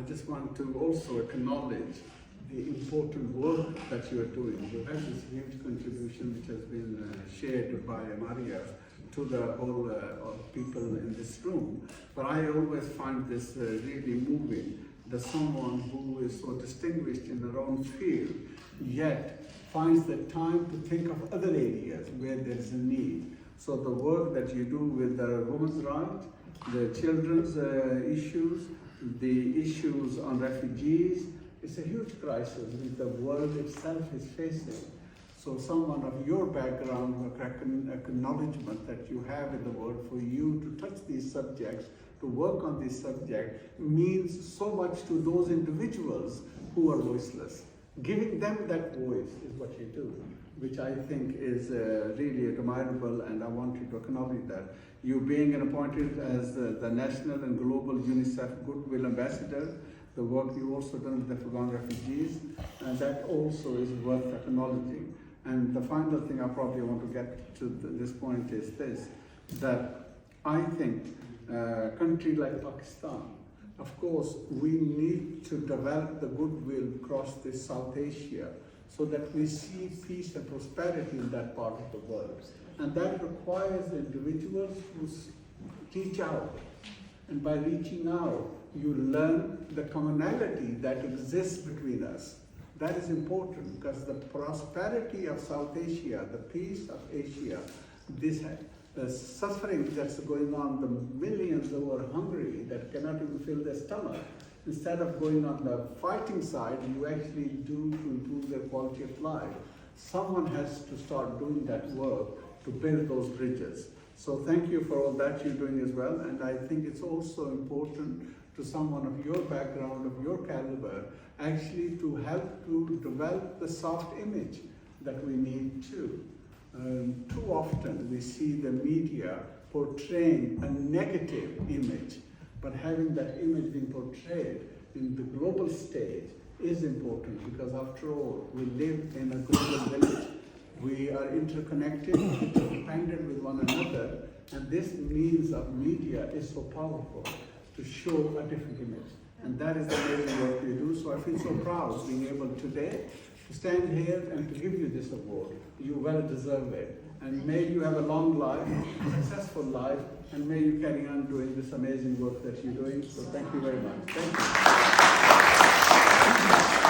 just want to also acknowledge the important work that you are doing. You have this huge contribution which has been shared by Mahira to the whole people in this room. But I always find this really moving, that someone who is so distinguished in their own field, yet finds the time to think of other areas where there is a need. So the work that you do with the women's rights, the children's issues, the issues on refugees, it's a huge crisis which the world itself is facing. So someone of your background, acknowledgement that you have in the world for you to touch these subjects, to work on these subjects, means so much to those individuals who are voiceless. Giving them that voice is what you do, which I think is really admirable, and I want you to acknowledge that. You being appointed as the National and Global UNICEF Goodwill Ambassador, the work you also done with the Afghan refugees, and that also is worth acknowledging. And the final thing I probably want to get to this point is this, that I think a country like Pakistan, of course, we need to develop the goodwill across this South Asia so that we see peace and prosperity in that part of the world. And that requires individuals who reach out. And by reaching out, you learn the commonality that exists between us. That is important because the prosperity of South Asia, the peace of Asia, this suffering that's going on, the millions who are hungry that cannot even fill their stomach, instead of going on the fighting side, you actually do to improve their quality of life. Someone has to start doing that work to build those bridges. So thank you for all that you're doing as well, and I think it's also important to someone of your background, of your caliber, actually to help to develop the soft image that we need too. Too often we see the media portraying a negative image, but having that image being portrayed in the global stage is important, because after all, we live in a global village. We are interconnected, interdependent with one another, and this means of media is so powerful to show a different image. And that is the amazing work we do. So I feel so proud being able today to stand here and to give you this award. You well deserve it. And may you have a long life, a successful life, and may you carry on doing this amazing work that you're doing. So thank you very much. Thank you.